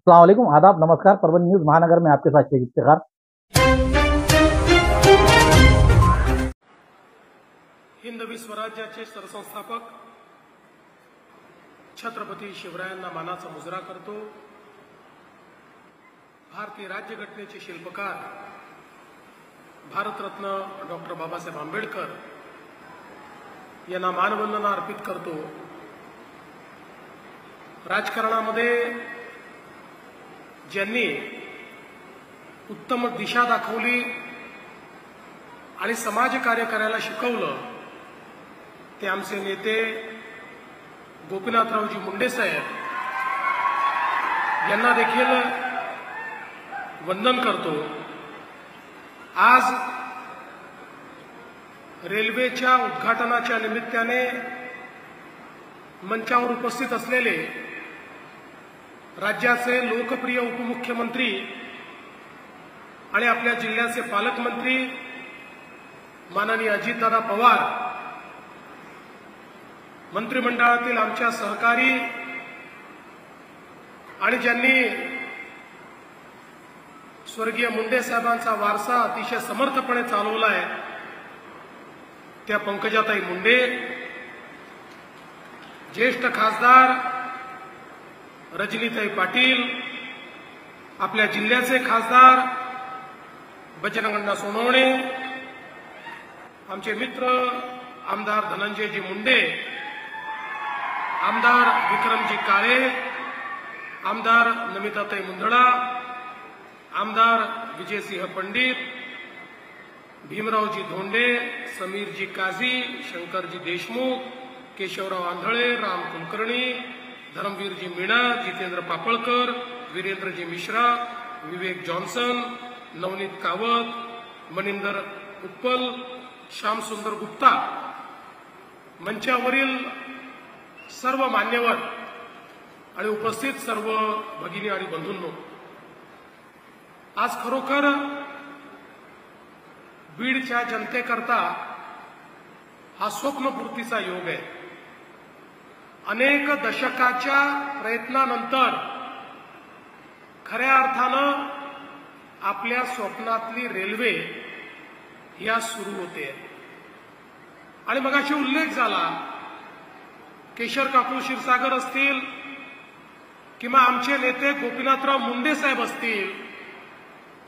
अस्सलाम वालेकुम, आदाब, नमस्कार। परभणी न्यूज महानगर में आपके साथ शेख इफ्तिखार। हिंदवी स्वराज्याचे सरसंस्थापक छत्रपती शिवरायांना मानाचा मुजरा करतो। भारतीय राज्यघटनेचे शिल्पकार भारतरत्न डॉक्टर बाबासाहेब आंबेडकर यांना मानवंदना अर्पित करतो। राजकारणामध्ये ज्यांनी उत्तम दिशा दाखवली आणि समाजकार्य करायला शिकवलं ते आमचे नेते गोपीनाथरावजी मुंडे साहेब यांना देखील वंदन करतो। आज रेल्वेच्या उद्घाटनाच्या निमित्ताने मंचावर उपस्थित असलेले राज्याचे लोकप्रिय उपमुख्यमंत्री आणि आपल्या जिल्ह्याचे पालकमंत्री माननीय अजितदादा पवार, मंत्रिमंडळातील आमच्या सहकारी आणि ज्यांनी स्वर्गीय मुंडे साहेबांचा वारसा अतिशय समर्थपणे चालवला आहे त्या पंकजाताई मुंडे, ज्येष्ठ खासदार रजनीताई पाटील, आपल्या जिल्ह्याचे खासदार बजरंगअण्णा सोनवणे, आमचे मित्र आमदार धनंजयजी मुंडे, आमदार विक्रमजी काळे, आमदार नमिताताई मुंदडा, आमदार विजयसिंह पंडित, भीमरावजी धोंडे, समीरजी काझी, शंकरजी देशमुख, केशवराव आंधळे, राम कुलकर्णी, धर्मवीरजी मीणा, जितेंद्र पापळकर, वीरेंद्रजी मिश्रा, विवेक जॉन्सन, नवनीत कावत, मनिंदर उत्पल, श्यामसुंदर गुप्ता, मंचावरील सर्व मान्यवर आणि उपस्थित सर्व भगिनी आणि बंधूंनो, आज खरोखर बीडच्या जनतेकरता हा स्वप्नपूर्तीचा योग आहे। अनेक दशकाच्या प्रयत्नानंतर खऱ्या अर्थानं आपल्या स्वप्नातली रेल्वे या सुरू होते आणि मगाशी उल्लेख झाला, केशर काकू क्षीरसागर असतील किंवा आमचे नेते गोपीनाथराव मुंडे साहेब असतील,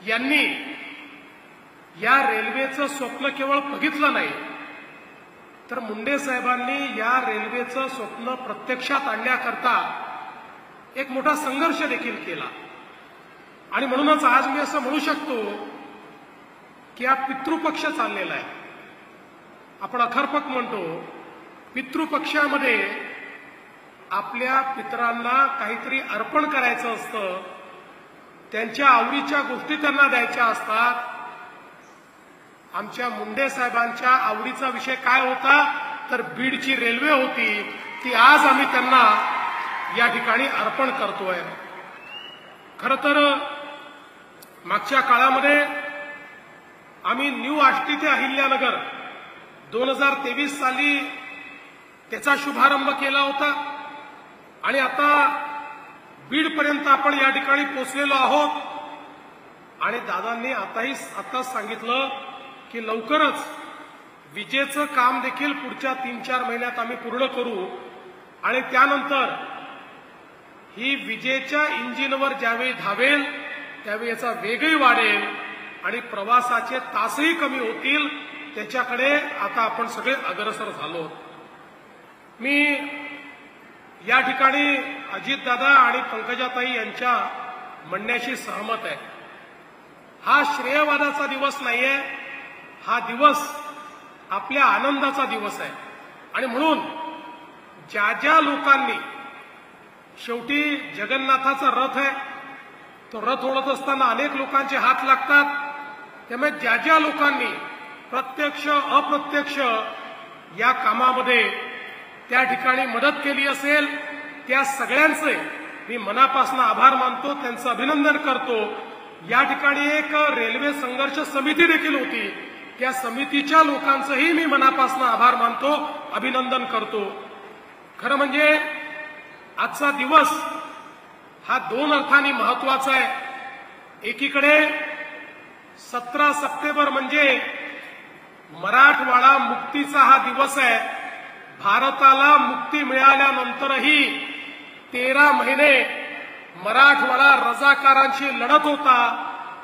यांनी या रेल्वेचं स्वप्न केवळ बघितलं नाही तर मुंडे साहेबांनी या रेल्वेचं स्वप्न प्रत्यक्षात आणण्याकरता एक मोठा संघर्ष देखील केला आणि म्हणूनच आज मी असं म्हणू शकतो की हा पितृपक्ष चाललेला आहे। आपण अखरपक म्हणतो, पितृपक्षामध्ये आपल्या पितरांना काहीतरी अर्पण करायचं असतं, त्यांच्या आवडीच्या गोष्टी त्यांना द्यायच्या असतात। आमच्या मुंडे साहेबांच्या आवडीचा विषय काय होता तर बीडची रेल्वे होती, ती आज आम्ही त्यांना या ठिकाणी अर्पण करतोय। खरं तर मागच्या काळामध्ये आम्ही न्यू आष्टी ते अहिल्यानगर 2023 साली त्याचा शुभारंभ केला होता आणि आता बीडपर्यंत आपण या ठिकाणी पोहोचलेलो आहोत आणि दादांनी आताच सांगितलं की लवकरच विजेचं काम देखील पुढच्या 3-4 महिन्यात आम्ही पूर्ण करू आणि त्यानंतर ही विजेच्या इंजिनवर ज्यावेळी धावेल त्यावेळी याचा वेगही वाढेल आणि प्रवासाचे तासही कमी होतील, त्याच्याकडे आता आपण सगळे अग्रेसर झालो। मी या ठिकाणी अजितदादा आणि पंकजाताई यांच्या म्हणण्याशी सहमत आहे। हा श्रेयवादाचा दिवस नाहीये, हा दिवस आपल्या आनंदाचा दिवस आहे आणि म्हणून ज्या ज्या लोकांनी, शेवटी जगन्नाथाचा रथ आहे, तो रथ ओढत असताना अनेक लोकांचे हात लागतात, त्यामुळे ज्या ज्या लोकांनी प्रत्यक्ष अप्रत्यक्ष या कामामध्ये त्या ठिकाणी मदत केली असेल त्या सगळ्यांचे मी मनापासून आभार मानतो, त्यांचं अभिनंदन करतो। या ठिकाणी एक रेल्वे संघर्ष समिती देखील होती, त्या समितीच्या लोकांचंही मी मनापासून आभार मानतो, अभिनंदन करतो। खरं म्हणजे आजचा दिवस हा दोन अर्थांनी महत्वाचा आहे। एकीकडे 17 सप्टेंबर म्हणजे मराठवाडा मुक्तीचा हा दिवस आहे। भारताला मुक्ती मिळाल्यानंतरही 13 महिने मराठवाडा रजाकारांशी लढत होता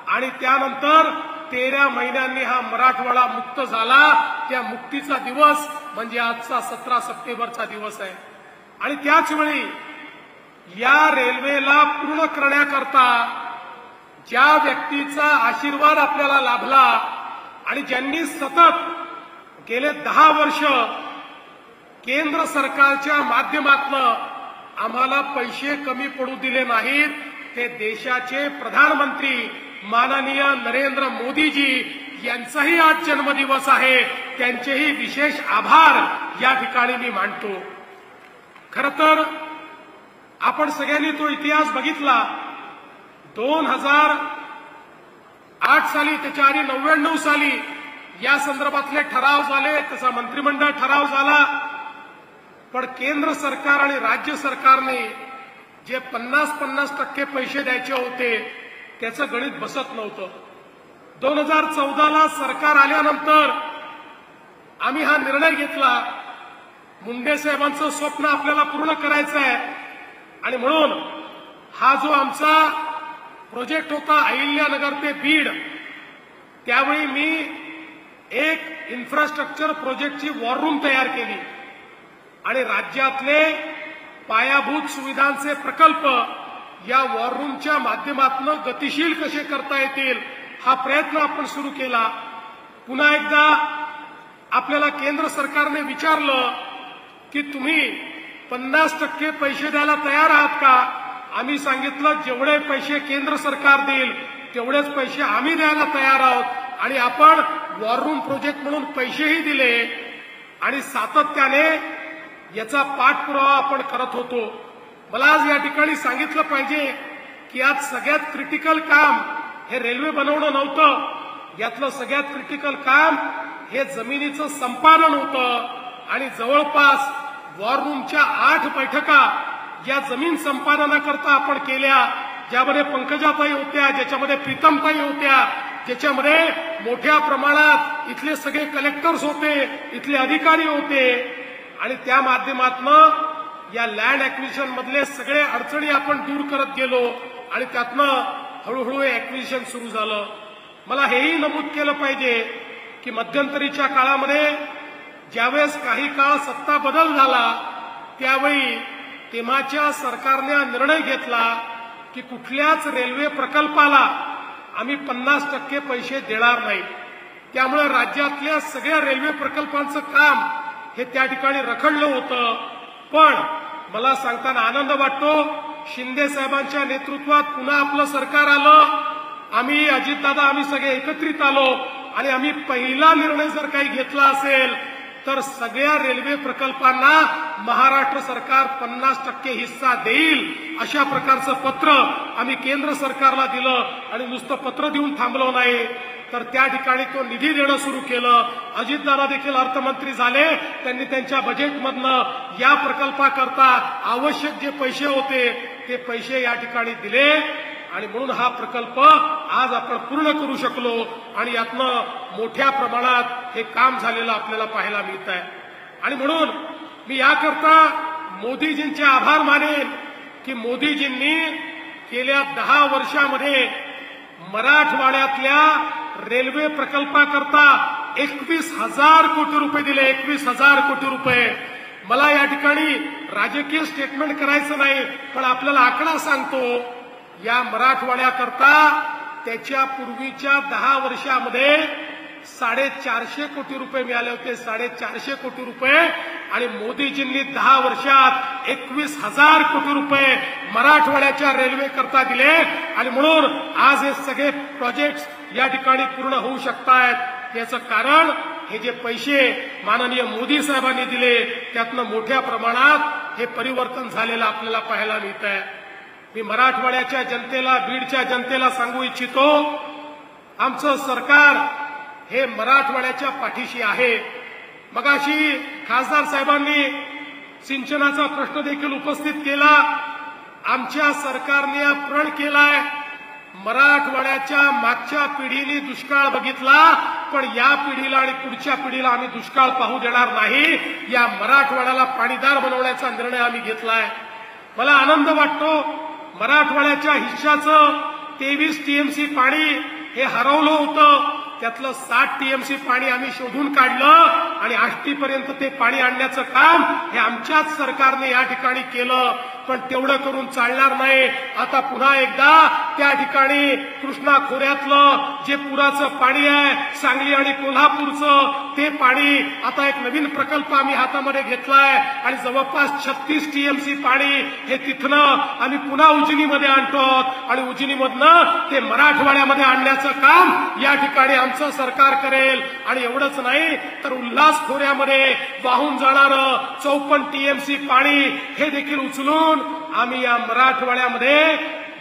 आणि त्यानंतर 13 महिन्यांनी हा मराठवाडा मुक्त झाला। त्या मुक्तीचा दिवस म्हणजे आजचा 17 सप्टेंबरचा दिवस आहे। आणि त्याच वेळी या रेल्वेला पूर्ण करण्याकरता ज्या व्यक्तीचा आशीर्वाद आपल्याला लाभला आणि ज्यांनी सतत गेले 10 वर्ष केंद्र सरकारच्या माध्यमातून आम्हाला पैसे कमी पडू दिले नाहीत, ते देशाचे प्रधानमंत्री माननीय नरेंद्र मोदीजी यांचाही आज जन्मदिवस आहे। त्यांचेही विशेष आभार या ठिकाणी मी मानतो। खरं तर आपण सगळ्यांनी तो इतिहास बघितला। 2008 साली, त्याच्या आधी 99 साली या संदर्भातले ठराव झाले, त्याचा मंत्रिमंडळ ठराव झाला। पण केंद्र सरकार आणि राज्य सरकारने जे 50% पैसे द्यायचे होते त्याचं गणित बसत नव्हतं। 2014ला सरकार आल्यानंतर आम्ही हा निर्णय घेतला, मुंडे साहेबांचं स्वप्न आपल्याला पूर्ण करायचं आहे आणि म्हणून हा जो आमचा प्रोजेक्ट होता अहिल्यानगर ते बीड, त्यावेळी मी एक इन्फ्रास्ट्रक्चर प्रोजेक्टची वॉर रूम तयार केली आणि राज्यातले पायाभूत सुविधांचे प्रकल्प या वॉर रूमच्या माध्यमातून गतिशील कसे करता येतील हा प्रयत्न आपण सुरू केला। पुन्हा एकदा आपल्याला केंद्र सरकारने विचारलं की तुम्ही 50% पैसे द्यायला तयार आहात का? आम्ही सांगितलं जेवढे पैसे केंद्र सरकार देईल तेवढेच पैसे आम्ही द्यायला तयार आहोत आणि आपण वॉर रूम प्रोजेक्ट म्हणून पैसेही दिले आणि सातत्याने याचा पाठपुरावा आपण करत होतो। मला आज या ठिकाणी सांगितलं पाहिजे की आज सगळ्यात क्रिटिकल काम हे रेल्वे बनवणं नव्हतं, यातलं सगळ्यात क्रिटिकल काम हे जमिनीचं संपादन होतं आणि जवळपास वॉर रूमच्या 8 बैठका या जमीन संपादनाकरता आपण केल्या, ज्यामध्ये पंकजाताई होत्या, ज्याच्यामध्ये प्रीतमताई होत्या, ज्याच्यामध्ये मोठ्या प्रमाणात इथले सगळे कलेक्टर्स होते, इथले अधिकारी होते आणि त्या माध्यमातून या लँड ॲक्विजिशन मधले सगळे अडचणी आपण दूर करत गेलो आणि त्यातनं हळूहळू ॲक्विजिशन सुरू झालं। मला हेही नमूद केलं पाहिजे की मध्यंतरीच्या काळामध्ये ज्यावेळेस काही काळ सत्ता बदल झाला त्यावेळी तेव्हाच्या सरकारने निर्णय घेतला की कुठल्याच रेल्वे प्रकल्पाला आम्ही 50% पैसे देणार नाही। त्यामुळे राज्यातल्या सगळ्या रेल्वे प्रकल्पांचं काम हे त्या ठिकाणी रखडलं होतं। पण मला सांगताना आनंद वाटतो, शिंदे साहेबांच्या नेतृत्वात पुन्हा आपलं सरकार आलं, आम्ही अजितदादा आम्ही सगळे एकत्रित आलो आणि आम्ही पहिला निर्णय जर काही घेतला असेल तर सगळ्या रेल्वे प्रकल्पांना महाराष्ट्र सरकार 50% हिस्सा देईल अशा प्रकारचं पत्र आम्ही केंद्र सरकारला दिलं आणि नुसतं पत्र देऊन थांबलो नाही तर त्या ठिकाणी तो निधी देणं सुरू केलं। अजितदादा देखील अर्थमंत्री झाले, त्यांनी त्यांच्या बजेटमधनं या प्रकल्पाकरता आवश्यक जे पैसे होते ते पैसे या ठिकाणी दिले आणि म्हणून हा प्रकल्प आज आपण पूर्ण करू शकलो आणि यातनं मोठ्या प्रमाणात हे काम झालेलं आपल्याला पाहायला मिळत आहे। आणि म्हणून मी याकरता मोदीजींचे आभार मानेन की मोदीजींनी गेल्या 10 वर्षामध्ये मराठवाड्यातल्या रेल्वे प्रकल्पाकरता 21,000 कोटी रुपये दिले। 21,000 कोटी रुपये। मला या ठिकाणी राजकीय स्टेटमेंट करायचं नाही, पण आपल्याला आकडा सांगतो, या मराठवाड्याकरता त्याच्या पूर्वीच्या 10 वर्षामध्ये 450 कोटी रुपये मिळाले होते। 450 कोटी रुपये आणि मोदीजींनी 10 वर्षात 21,000 कोटी रुपये मराठवाड्याच्या रेल्वे करता दिले आणि म्हणून आज हे सगळे प्रोजेक्ट्स या ठिकाणी पूर्ण होऊ शकतायत। याचं कारण हे जे पैसे माननीय मोदी साहेबांनी दिले त्यातनं मोठ्या प्रमाणात हे परिवर्तन झालेलं आपल्याला पाहायला मिळत आहे। मी मराठवाड्याच्या जनतेला, बीडच्या जनतेला सांगू इच्छितो, आमचं सरकार हे मराठवाड्याच्या पाठीशी आहे। मगाशी खासदार साहेबांनी सिंचनाचा प्रश्न देखील उपस्थित केला। आमच्या सरकारने प्रण केलाय. मराठवाड्याच्या मागच्या पिढीने दुष्काळ बघितला, पण या पिढीला आणि पुढच्या पिढीला आम्ही दुष्काळ पाहू देणार नाही. या मराठवाड्याला पाणीदार बनवण्याचा निर्णय आम्ही घेतलाय. मला आनंद वाटतो, मराठवाड्याच्या हिश्श्याचं 23 टीएमसी पाणी हे हरवलं होतं, त्यातलं 60 टीएमसी पाणी आम्ही शोधून काढलं आणि आष्टीपर्यंत ते पाणी आणण्याचं काम हे आमच्याच सरकारने या ठिकाणी केलं. पण तेवढं करून चालणार नाही. आता पुन्हा एकदा त्या ठिकाणी कृष्णा खोऱ्यातलं जे पुराचं पाणी आहे, सांगली आणि कोल्हापूरचं ते पाणी, आता एक नवीन प्रकल्प आम्ही हातामध्ये घेतलाय आणि जवळपास 36 टीएमसी पाणी हे तिथनं आम्ही पुन्हा उजनीमध्ये आणतो आणि उजनीमधनं ते मराठवाड्यामध्ये आणण्याचं काम या ठिकाणी आमचं सरकार करेल. आणि एवढंच नाही तर उल्हास खोऱ्यामध्ये वाहून जाणारं 54 टीएमसी पाणी हे देखील उचलून आम्ही या मराठवाड्यामध्ये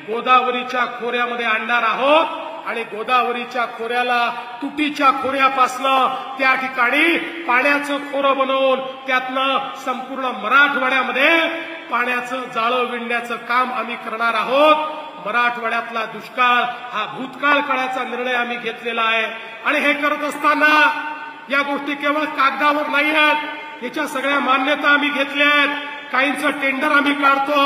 गोदावरीच्या खोऱ्यामध्ये आणणार आहोत. आणि गोदावरीच्या खोऱ्याला तुटीच्या खोऱ्यापासनं त्या ठिकाणी पाण्याचं खोरं बनवून त्यातनं संपूर्ण मराठवाड्यामध्ये पाण्याचं जाळं विणण्याचं काम आम्ही करणार आहोत. मराठवाड्यातला दुष्काळ हा भूतकाळ काळाचा निर्णय आम्ही घेतलेला आहे. आणि हे करत असताना या गोष्टी केवळ कागदावर नाही आहेत, याच्या सगळ्या मान्यता आम्ही घेतल्या आहेत. काहींचं टेंडर आम्ही काढतो.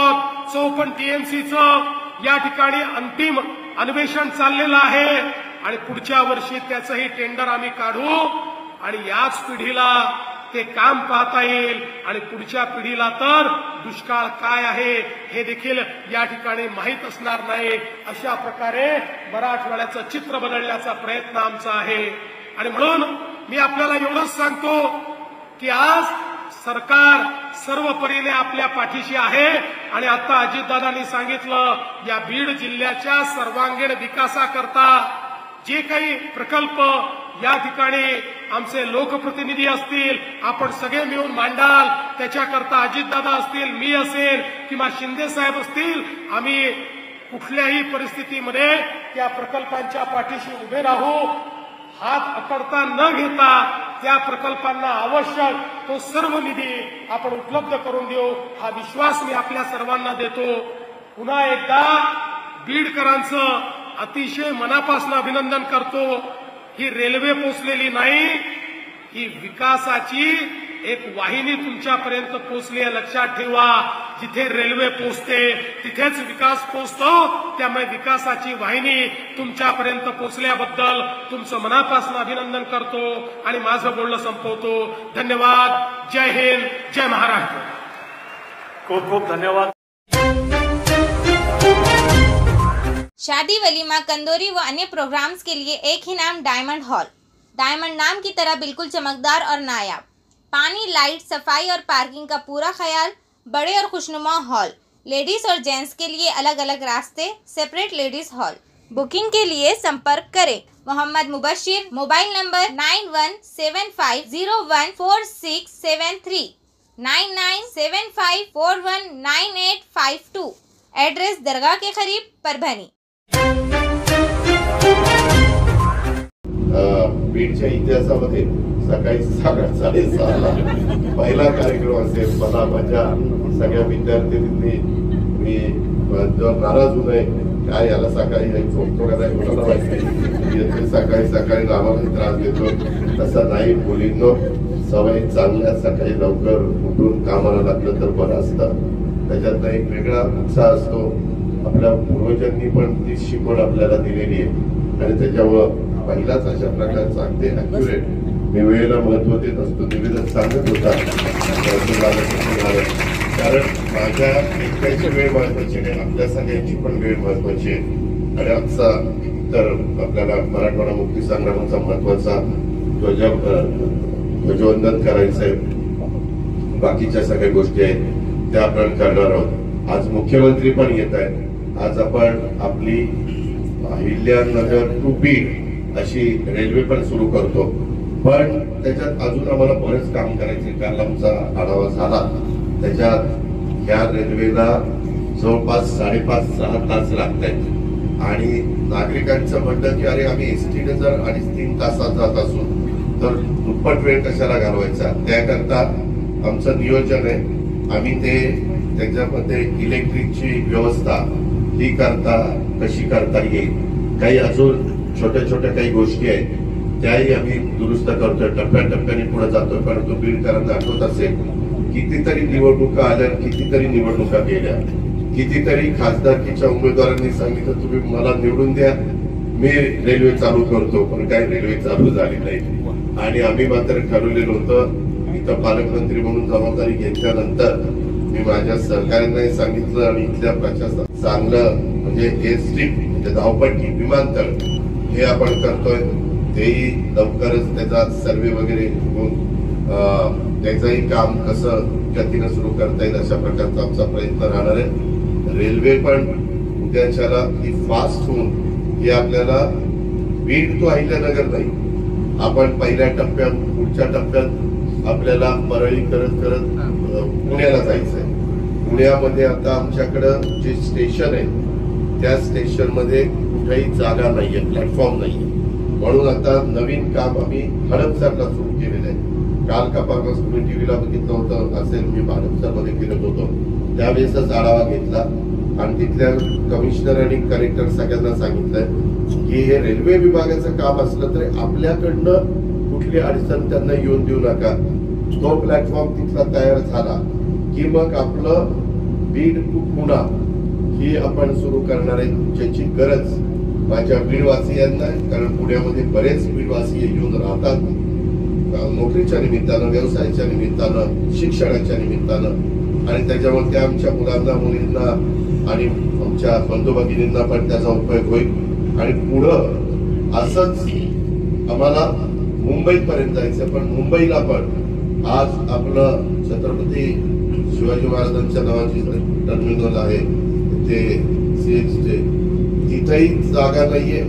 54 टीएमसीचं या ठिकाणी अंतिम अन्वेषण चाललेलं आहे आणि पुढच्या वर्षी त्याचंही टेंडर आम्ही काढू आणि याच पिढीला ते काम पाहता येईल. आणि पुढच्या पिढीला तर दुष्काळ काय आहे हे देखील या ठिकाणी माहीत असणार नाही. अशा प्रकारे मराठवाड्याचं चित्र बदलण्याचा प्रयत्न आमचा आहे. आणि म्हणून मी आपल्याला एवढंच सांगतो की आज सरकार सर्व परीने आपल्या पाठीशी आहे. आणि आता अजितदादांनी सांगितलं, या बीड जिल्ह्याच्या सर्वांगीण विकासाकरता जे काही प्रकल्प या ठिकाणी आमचे लोकप्रतिनिधी असतील, आपण सगळे मिळून मांडाल, त्याच्याकरता अजितदादा असतील, मी असेल किंवा शिंदे साहेब असतील, आम्ही कुठल्याही परिस्थितीमध्ये त्या प्रकल्पांच्या पाठीशी उभे राहू. हात अकडता न घेता त्या प्रकल्पांना आवश्यक तो सर्व निधी आपण उपलब्ध करून देऊ, हा विश्वास मी आपल्या सर्वांना देतो. पुन्हा एकदा बीडकरांचं अतिशय मनापासून अभिनंदन करतो. ही रेल्वे पोचलेली नाही, ही विकासाची एक वाहिनी तुमच्यापर्यंत पोचली आहे, लक्षात ठेवा. जिथे रेल्वे पोचते तिथेच विकास पोचतो. त्यामुळे विकासाची वाहिनी तुमच्यापर्यंत पोचल्याबद्दल तुमचं मनापासून अभिनंदन करतो आणि माझं बोलणं संपवतो. धन्यवाद. जय हिंद, जय महाराष्ट्र. खूप खूप धन्यवाद. शादी वलीमा, कंदोरी व अन्य प्रोग्राम्स के लिए एक ही नाम, डायमंड हॉल. डायमंड नाम की तरह बिल्कुल चमकदार और नायाब. पानी, लाइट, सफाई और पार्किंग का पूरा ख्याल. बड़े और खुशनुमा हॉल. लेडीज और जेंट्स के लिए अलग अलग रास्ते. Separate ladies hall. बुकिंग के लिए संपर्क करें Mohammed Mubashir. Mobile number 9175014673, 9975419852. Address दरगाह के करीब, परभणी. बीडच्या इतिहासामध्ये सकाळी 6:30 पहिला कार्यक्रम असेल. मला माझ्या सगळ्या विद्यार्थ्यांनी मी नाराज होऊ नये, काय याला सकाळी झोपतो का नाही मला माहिती, सकाळी सकाळी आम्हाला त्रास देतो. तसा नाही. मुलींनो, सवय चांगल्या सकाळी लवकर उठून कामाला लागलं तर बरं असतं. त्याच्यातला एक वेगळा उत्साह असतो. आपल्या पूर्वजांनी पण ती शिकवण आपल्याला दिलेली आहे आणि त्याच्यामुळं पहिलाच अशा प्रकारचा अगदी अॅक्युरेट, मी वेळेला महत्व देत असतो, निवेदन सांगत होता. कारण माझ्या एकट्याची वेळ महत्वाची नाही, आपल्या सगळ्यांची पण वेळ महत्वाची आहे. आणि आजचा तर आपल्याला मराठवाडा मुक्ती संग्रामाचा महत्वाचा ध्वजवंदन करायचं आहे. बाकीच्या सगळ्या गोष्टी आहेत त्या आपण करणार आहोत. आज मुख्यमंत्री पण येत आहेत. आज आपण आपली अहिल्यानगर टू बीड अशी रेल्वे पण सुरू करतो. पण त्याच्यात अजून आम्हाला बरेच काम करायचे. काल आमचा आढावा झाला. त्याच्यात ह्या रेल्वेला जवळपास 5.5-6 तास लागत आहेत आणि नागरिकांचं म्हणणं की अरे आम्ही एसटीने जर 2.5-3 तासात जात असू तर दुप्पट वेळ कशाला घालवायचा. त्याकरता आमचं नियोजन आहे. आम्ही ते त्याच्यामध्ये इलेक्ट्रिकची व्यवस्था ही कशी करता येईल, काही अजून छोट्या छोट्या काही गोष्टी आहेत त्याही आम्ही दुरुस्त करतोय, टप्प्याटप्प्याने पुढे जातोय. परंतु बीडकरांना आठवत असेल कितीतरी निवडणुका आल्या, कितीतरी निवडणुका गेल्या, कितीतरी खासदारकीच्या उमेदवारांनी सांगितलं तुम्ही मला निवडून द्या, मी रेल्वे चालू करतो, पण काही रेल्वे चालू झाली नाही. आणि आम्ही मात्र ठरवलेलं होतं, इथं पालकमंत्री म्हणून जबाबदारी घेतल्यानंतर मी माझ्या सहकार्यांनाही सांगितलं आणि इथल्या प्रशासन चांगलं म्हणजे एअरस्ट्रीप म्हणजे धावपट्टी विमानतळ हे आपण करतोय. तेही लवकरच त्याचा सर्वे वगैरे होऊन त्याचंही काम कसं गतीनं सुरू करता येईल अशा प्रकारचा आमचा प्रयत्न राहणार आहे. रेल्वे पण उद्याच्याला ती फास्ट होऊन ही आपल्याला बीड तो अहिल्यानगर नाही, आपण पहिल्या टप्प्यात पुढच्या टप्प्यात आपल्याला परळी करत करत पुण्याला जायचंय. पुण्यामध्ये आता आमच्याकडं जे स्टेशन आहे त्या स्टेशन मध्ये कुठेही जागा नाहीये, प्लॅटफॉर्म नाहीये, म्हणून आता नवीन काम आम्ही हडपसरला सुरू केलेलं आहे. काल का परवाच तुम्ही टीव्हीला बघितलं होतं असेल, मी हडपसरमध्ये फिरत होतो त्यावेळेसच आढावा घेतला आणि तिथल्या कमिशनर आणि कलेक्टर सगळ्यांना सांगितलंय की हे रेल्वे विभागाचं काम असलं तरी आपल्याकडनं कुठली अडचण त्यांना येऊन देऊ नका. तो प्लॅटफॉर्म तिथला तयार झाला की मग आपलं बीड टू पुणा ही आपण सुरू करणार आहे, ज्याची गरज माझ्या बीडवासियांना आहे. कारण पुण्यामध्ये बरेच बीडवासी येऊन राहतात नोकरीच्या निमित्तानं, व्यवसायाच्या निमित्तानं, शिक्षणाच्या निमित्तानं, आणि त्याच्यामुळे त्या आमच्या मुलांना, मुलींना आणि आमच्या बंधू भगिनींना पण त्याचा उपयोग होईल. आणि पुढं असंच आम्हाला मुंबईपर्यंत जायचं, पण मुंबईला पण आज आपलं छत्रपती शिवाजी महाराजांच्या नावाची टर्मिनल आहे ते सीएचचे, तिथेही जागा नाहीये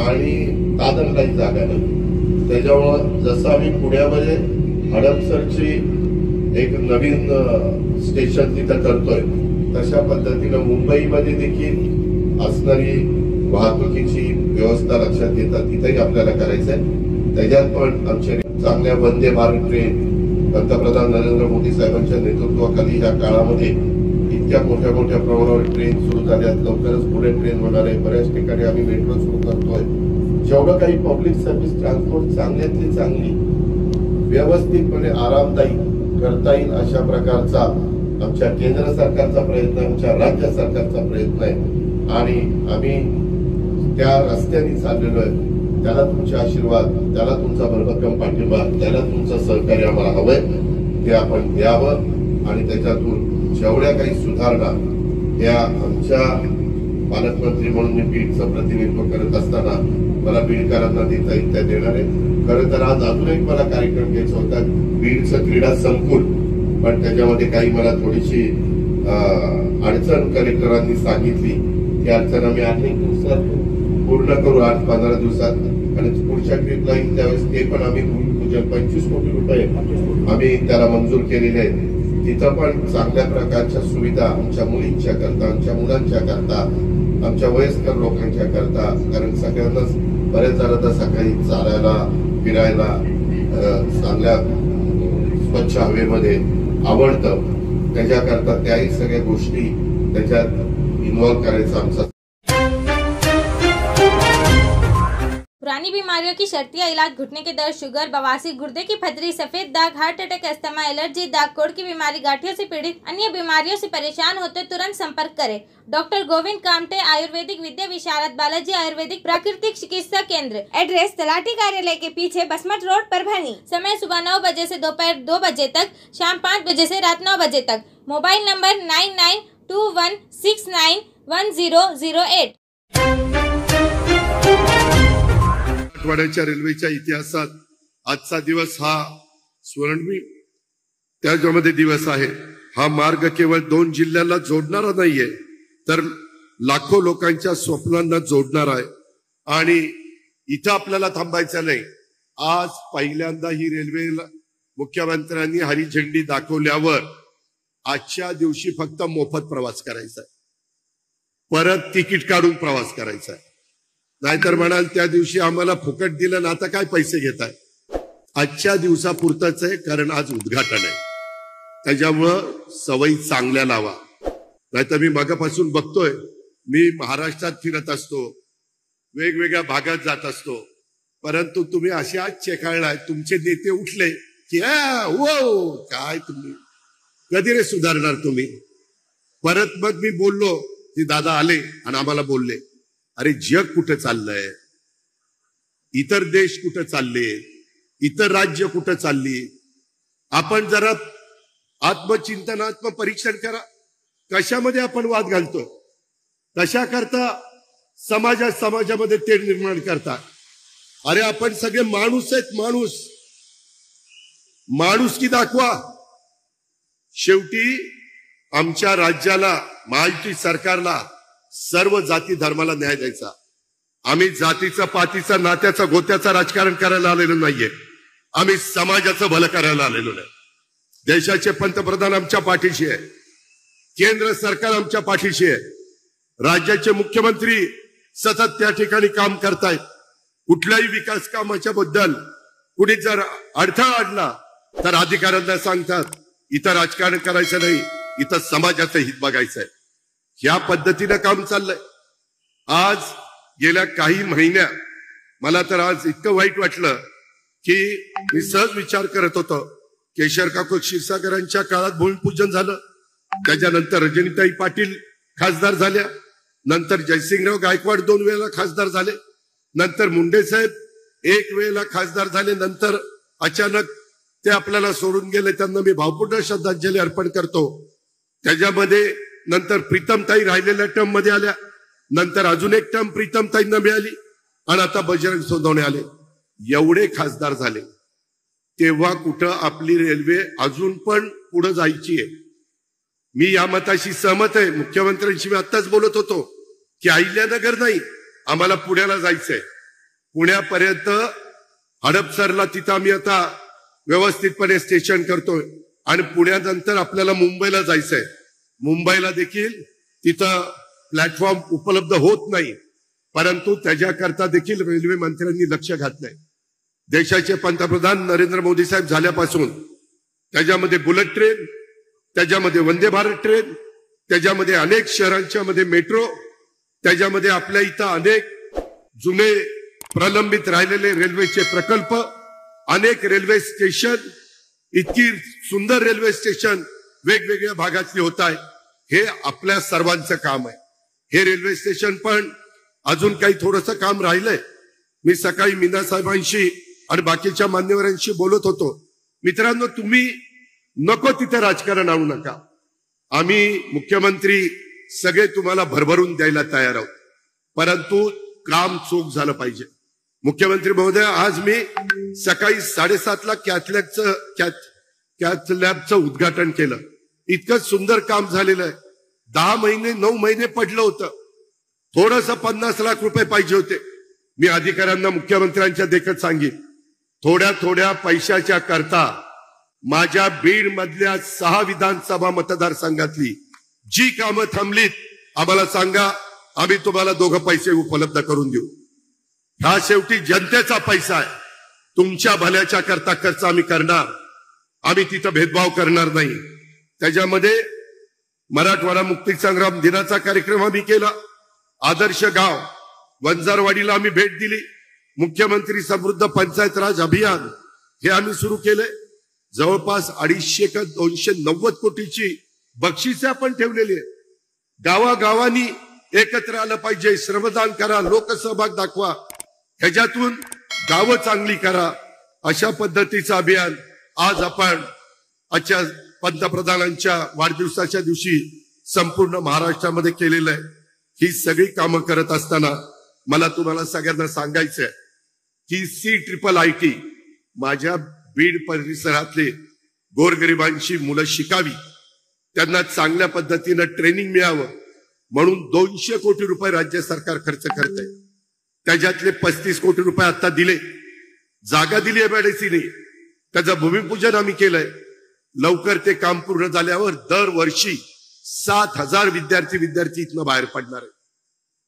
आणि दादरलाही जागा नाही. त्याच्यामुळं जसं आम्ही पुण्यामध्ये हडपसरची एक नवीन स्टेशन तिथं करतोय तशा पद्धतीनं मुंबईमध्ये देखील असणारी वाहतुकीची व्यवस्था लक्षात घेता तिथेही आपल्याला करायचंय. त्याच्यात पण आमच्या चांगल्या वंदे भारत ट्रेन पंतप्रधान नरेंद्र मोदी साहेबांच्या नेतृत्वाखाली या काळामध्ये इतक्या मोठ्या मोठ्या प्रमाणावर ट्रेन सुरू झाल्यात. लवकरच पुढे ट्रेन होणार आहे. बऱ्याच ठिकाणी आम्ही मेट्रो सुरू करतोय. जेवढं काही पब्लिक सर्व्हिस ट्रान्सपोर्ट चांगल्यातली चांगली व्यवस्थितपणे आरामदायी करता येईल अशा प्रकारचा आमच्या केंद्र सरकारचा प्रयत्न, आमच्या राज्य सरकारचा प्रयत्न आहे आणि आम्ही त्या रस्त्याने चाललेलो आहे. त्याला तुमचे आशीर्वाद, त्याला तुमचा भरभक्कम पाठिंबा, त्याला तुमचं सहकार्य आम्हाला हवंय. ते आपण द्यावं आणि त्याच्यातून जेवढ्या काही सुधारणा या आमच्या पालकमंत्री म्हणून मी बीडचं प्रतिनिधित्व करत असताना मला बीडकरांना देता येईल त्या देणार आहे. खरं तर आज अजून एक मला कार्यक्रम घ्यायचा होता, बीडचं क्रीडा संकुल, पण त्याच्यामध्ये काही मला थोडीशी अडचण कलेक्टरांनी सांगितली. ती अडचण आम्ही 8 दिवसात पूर्ण करू, 8-15 दिवसात, आणि पुढच्या ट्रिपला येईल त्यावेळेस ते पण आम्ही भूमिपूजन 25 कोटी रुपये आम्ही त्याला मंजूर केलेले आहेत. तिथं पण चांगल्या प्रकारच्या सुविधा आमच्या मुलींच्या करता, आमच्या मुलांच्या करता, आमच्या वयस्कर लोकांच्या करता, कारण सगळ्यांनाच बरेच जण तर सकाळी चालायला, फिरायला, चांगल्या स्वच्छ हवेमध्ये आवडतं, त्याच्याकरता त्याही सगळ्या गोष्टी त्याच्यात इन्व्हॉल्व करायचा आमचा. पुरानी बीमारियों की शर्तिया इलाज, घुटने के दर्द, शुगर, बवासीर, गुर्दे की पथरी, सफेद दाग, हार्ट अटैक, अस्थमा, एलर्जी, दाग कोड़ की बीमारी, गांठियों से पीड़ित, अन्य बीमारियों से परेशान होते तुरंत संपर्क करें डॉक्टर गोविंद कामटे, आयुर्वेदिक विद्या विशारद, बालाजी आयुर्वेदिक प्राकृतिक चिकित्सा केंद्र। एड्रेस तलाठी कार्यालय के पीछे, बसमत रोड, परभणी। समय सुबह 9 बजे से दोपहर 2 बजे तक, शाम 5 बजे से रात 9 बजे तक। Mobile number 9921691008। मराठवाड्याच्या रेल्वेच्या इतिहासात आजचा दिवस हा स्वर्णिम त्याच्यामध्ये दिवस आहे। हा मार्ग केवळ 2 जिल्ह्याला जोडणारा नाहीये, तर लाखो लोकांच्या स्वप्नांना जोडणारा आहे। आणि इथं आपल्याला थांबायचं नाही। आज पहिल्यांदा ही रेल्वेला मुख्यमंत्र्यांनी हरी झेंडी दाखवल्यावर आजच्या दिवशी फक्त मोफत प्रवास करायचा आहे, परत तिकीट काढून प्रवास करायचा आहे। नाहीतर म्हणाल त्या दिवशी आम्हाला फुकट दिलं ना, आता काय पैसे घेताय। आजच्या दिवसापुरतच आहे, कारण आज उद्घाटन आहे। त्याच्यामुळं सवयी चांगल्या लावा. नाहीतर मी मागापासून बघतोय, मी महाराष्ट्रात फिरत असतो, वेगवेगळ्या भागात जात असतो, परंतु तुम्ही असे आज चेकाळलाय, तुमचे नेते उठले की वो काय तुम्ही कधी रे सुधारणार तुम्ही. परत मग मी बोललो की दादा आले आणि आम्हाला बोलले, अरे जग कुठं चाललंय, इतर देश कुठं चालले, इतर राज्य कुठं चालली. आपण जरा आत्मचिंतन आत्मपरीक्षण करा, कशामध्ये आपण वाद घालतो, कशा करता समाजामध्ये तेढ निर्माण करता. अरे आपण सगळे माणूस आहेत, माणुसकी दाखवा. शेवटी आमच्या राज्याला, महायुती सरकारला सर्व जाती धर्माला न्याय द्यायचा. आम्ही जातीचं पातीचं नात्याचं गोत्याचं राजकारण करायला आलेलो नाहीये, आम्ही समाजाचं भलं करायला आलेलो नाही. देशाचे पंतप्रधान आमच्या पाठीशी आहे, केंद्र सरकार आमच्या पाठीशी आहे, राज्याचे मुख्यमंत्री सतत त्या ठिकाणी काम करतायत. कुठल्याही विकास कामाच्या बद्दल कुणी जर अडथळा आणला तर अधिकाऱ्यांना सांगतात इथं राजकारण करायचं नाही, इथं समाजाचं हित बघायचंय. ह्या पद्धतीनं काम चाललंय. आज गेल्या काही महिन्या मला तर आज इतकं वाईट वाटलं की मी सहज विचार करत होतो, केशर काकू क्षीरसागरांच्या काळात भूमिपूजन झालं, त्याच्यानंतर रजनीताई पाटील खासदार झाल्या, नंतर जयसिंगराव गायकवाड 2 वेळेला खासदार झाले, नंतर मुंडे साहेब 1 वेळेला खासदार झाले, नंतर अचानक ते आपल्याला सोडून गेले, त्यांना मी भावपूर्ण श्रद्धांजली अर्पण करतो. त्याच्यामध्ये नंतर प्रीतमताई राहिलेल्या टर्म मध्ये आल्या, नंतर अजून एक टर्म प्रीतमताईंना मिळाली आणि आता बजरंग सोनवणे आले. एवढे खासदार झाले तेव्हा कुठं आपली रेल्वे अजून पण पुढे जायची आहे. मी या मताशी सहमत आहे. मुख्यमंत्र्यांशी मी आत्ताच बोलत होतो की अहिल्यानगर नाही, आम्हाला पुण्याला जायचंय. पुण्यापर्यंत हडपसरला तिथं आम्ही आता व्यवस्थितपणे स्टेशन करतोय आणि पुण्यानंतर आपल्याला मुंबईला जायचंय. मुंबईला देखील तिथं प्लॅटफॉर्म उपलब्ध होत नाही, परंतु त्याच्याकरता देखील रेल्वे मंत्र्यांनी लक्ष घातलंय. देशाचे पंतप्रधान नरेंद्र मोदी साहेब झाल्यापासून त्याच्यामध्ये बुलेट ट्रेन, त्याच्यामध्ये वंदे भारत ट्रेन, त्याच्यामध्ये अनेक शहरांच्या मध्ये मेट्रो, त्याच्यामध्ये आपल्या इथं अनेक जुने प्रलंबित राहिलेले रेल्वेचे प्रकल्प, अनेक रेल्वे स्टेशन, इतकी सुंदर रेल्वे स्टेशन वेगवेगळ्या भागातली होत आहे. हे आपल्या सर्वांचं काम आहे. हे रेल्वे स्टेशन पण अजून काही थोडंसं काम राहिलंय. मी सकाळी मीना साहेबांशी आणि बाकीच्या मान्यवरांशी बोलत होतो. मित्रांनो, तुम्ही नको तिथे राजकारण आणू नका. आम्ही मुख्यमंत्री सगळे तुम्हाला भरभरून द्यायला तयार आहोत, परंतु काम चोख झालं पाहिजे. मुख्यमंत्री महोदय, आज मी सकाळी 7:30ला कॅथ लॅबचं उद्घाटन केलं. इतकं सुंदर काम झालेलं आहे. 9 महिने पडलं होतं. थोडंसं 50 लाख रुपये पाहिजे होते. मी अधिकाऱ्यांना मुख्यमंत्र्यांच्या देखत सांगितलं, थोड्या पैशाच्या करता माझ्या बीड मधल्या 6 विधानसभा मतदारसंघातली जी कामं थांबलीत आम्हाला सांगा, आम्ही तुम्हाला 2 पैसे उपलब्ध करून देऊ. हा शेवटी जनतेचा पैसा आहे. तुमच्या भल्याच्या करता खर्च आम्ही करणार. आम्ही तिथं भेदभाव करणार नाही. त्याच्यामध्ये मराठवाडा मुक्ती संग्राम दिनाचा कार्यक्रम आम्ही केला. आदर्श गाव वंजारवाडीला आम्ही भेट दिली. मुख्यमंत्री समृद्ध पंचायत राज अभियान हे आम्ही सुरू केले. जवळपास 290 कोटीची बक्षिसे आपण ठेवलेली आहे. गावागावांनी एकत्र आलं पाहिजे. श्रमदान करा, लोकसहभाग दाखवा, ह्याच्यातून गावं चांगली करा. अशा पद्धतीचं अभियान आज आपण आजच्या पंतप्रधानांच्या वाढदिवसाच्या दिवशी संपूर्ण महाराष्ट्रामध्ये केलेलं आहे. ही सगळी कामं करत असताना मला तुम्हाला सगळ्यांना सांगायचंय की CIIT माझ्या बीड परिसरातले गोरगरिबांची मुलं शिकावी, त्यांना चांगल्या पद्धतीनं ट्रेनिंग मिळावं म्हणून 200 कोटी रुपये राज्य सरकार खर्च करतंय. त्याच्यातले 35 कोटी रुपये आता दिले. जागा दिली MIDCने, त्याचं भूमिपूजन आम्ही केलंय. लवकर ते काम पूर्ण झाल्यावर दरवर्षी 7,000 विद्यार्थी इथनं बाहेर पडणार आहे.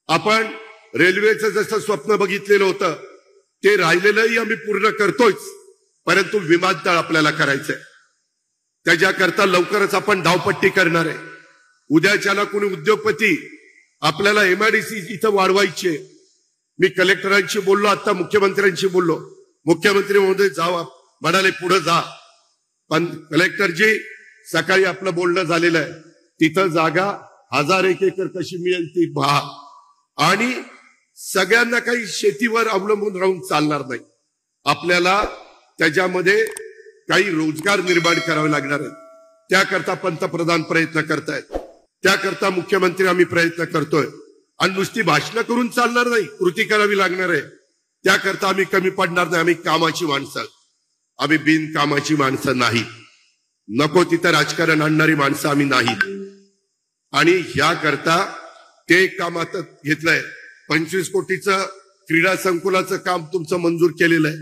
आपण रेल्वेचं जसं स्वप्न बघितलेलं होतं ते राहिलेलंही आम्ही पूर्ण करतोच, परंतु विमानतळ आपल्याला करायचंय. त्याच्याकरता लवकरच आपण धावपट्टी करणार आहे. उद्याच्याला कोणी उद्योगपती आपल्याला MIDC इथं वाढवायचे, मी कलेक्टरांशी बोललो, आता मुख्यमंत्र्यांशी बोललो. मुख्यमंत्री महोदय जावा म्हणाले पुढे जा, पण कलेक्टरजी सकाळी आपलं बोलणं झालेलं आहे, तिथं जागा 1001 एकर कशी मिळेल ती पहा. आणि सगळ्यांना काही शेतीवर अवलंबून राहून चालणार नाही. आपल्याला त्याच्यामध्ये काही रोजगार निर्माण करावे लागणार आहेत. त्याकरता पंतप्रधान प्रयत्न करतायत, त्याकरता मुख्यमंत्री आम्ही प्रयत्न करतोय. आणि नुसती भाषणं करून चालणार नाही, कृती करावी लागणार आहे. त्याकरता आम्ही कमी पडणार नाही. आम्ही कामाची माणसं, आम्ही बिनकामाची माणसं नाही. नको तिथं राजकारण आणणारी माणसं आम्ही नाही. आणि याकरता ते काम आता घेतलंय. 25 कोटीचं क्रीडा संकुलाचं काम तुमचं मंजूर केलेलं आहे,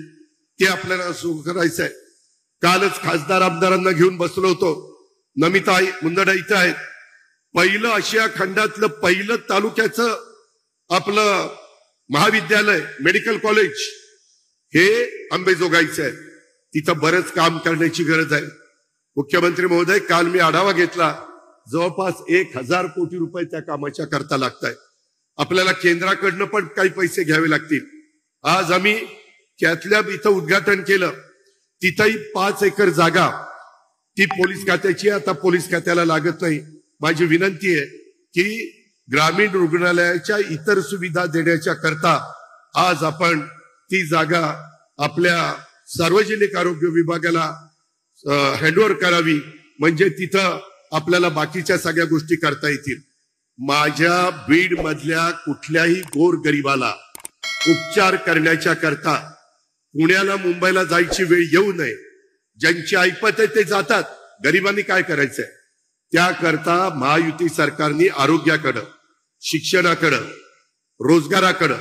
ते आपल्याला सुरू करायचं आहे. कालच खासदार आमदारांना घेऊन बसलो होतो. नमिता मुंदडा इथं आहेत. पहिलं आशिया खंडातलं पहिलं तालुक्याचं आपलं महाविद्यालय, मेडिकल कॉलेज हे अंबेजोगाईचं आहे. तिथं बरंच काम करण्याची गरज आहे. मुख्यमंत्री महोदय, काल मी आढावा घेतला, जवळपास 1000 कोटी रुपये त्या कामाच्या करता लागतायत. आपल्याला केंद्राकडनं पण काही पैसे घ्यावे लागतील. आज आम्ही त्यातल्या इथं उद्घाटन केलं, तिथंही 5 एकर जागा ती पोलीस खात्याची. आता पोलीस खात्याला लागत नाही. माझी विनंती आहे की ग्रामीण रुग्णालयाच्या इतर सुविधा देण्याच्या करता आज आपण ती जागा आपल्या सार्वजनिक आरोग्य विभागाला हँडओव्हर करावी, म्हणजे तिथं आपल्याला बाकीच्या सगळ्या गोष्टी करता येतील. माझ्या बीड मधल्या कुठल्याही गोरगरिबाला उपचार करण्याच्या करता पुण्याला मुंबईला जायची वेळ येऊ नये. ज्यांची ऐपत आहे ते जातात, गरिबांनी काय करायचंय? त्याकरता महायुती सरकारने आरोग्याकडं, शिक्षणाकडं, रोजगाराकडं,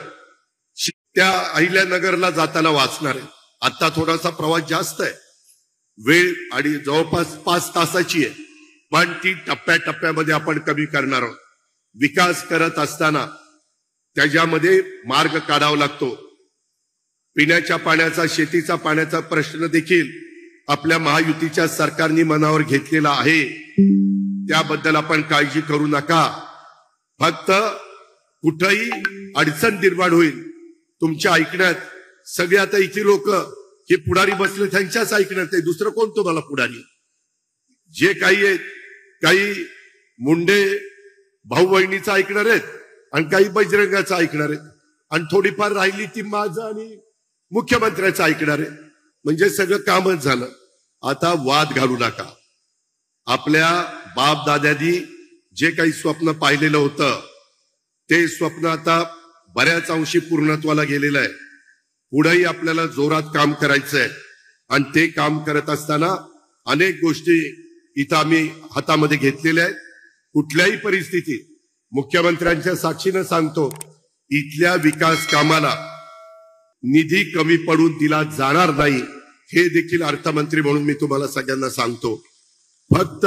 त्या अहिल्यानगरला जाताना वाचणार आहे. आता थोडासा प्रवास जास्त आहे, वेळ आणि जवळपास 5 तासाची आहे, पण ती टप्प्याटप्प्यामध्ये आपण कमी करणार आहोत. विकास करत असताना त्याच्यामध्ये मार्ग काढावा लागतो. पिण्याच्या पाण्याचा, शेतीचा पाण्याचा प्रश्न देखील आपल्या महायुतीच्या सरकारने मनावर घेतलेला आहे. त्याबद्दल आपण काळजी करू नका. फक्त कुठेही अडचण निर्माण होईल तुमच्या ऐकण्यात. सगळे आता इथे लोक हे पुढारी बसले त्यांच्याच ऐकण्यात आहे, दुसरं कोण तुम्हाला पुढारी? जे काही आहेत, काही मुंडे भाऊ बहिणीचं ऐकणार आहेत आणि काही बजरंगाचं ऐकणार आहेत, आणि थोडीफार राहिली ती माझं आणि मुख्यमंत्र्याचं ऐकणार आहे. म्हणजे सगळं कामच झालं. आता वाद घालू नका. आपल्या बाप दाद्यांनी जे काही स्वप्न पाहिलेलं होतं ते स्वप्न आता बऱ्याच अंशी पूर्णत्वाला गेलेलं आहे. पुढेही आपल्याला जोरात काम करायचंय, आणि ते काम करत असताना अनेक गोष्टी इथं आम्ही हातामध्ये घेतलेल्या आहेत. कुठल्याही परिस्थितीत मुख्यमंत्र्यांच्या साक्षीनं सांगतो, इथल्या विकास कामाला निधी कमी पडून दिला जाणार नाही, हे देखील अर्थमंत्री म्हणून मी तुम्हाला सगळ्यांना सांगतो. फक्त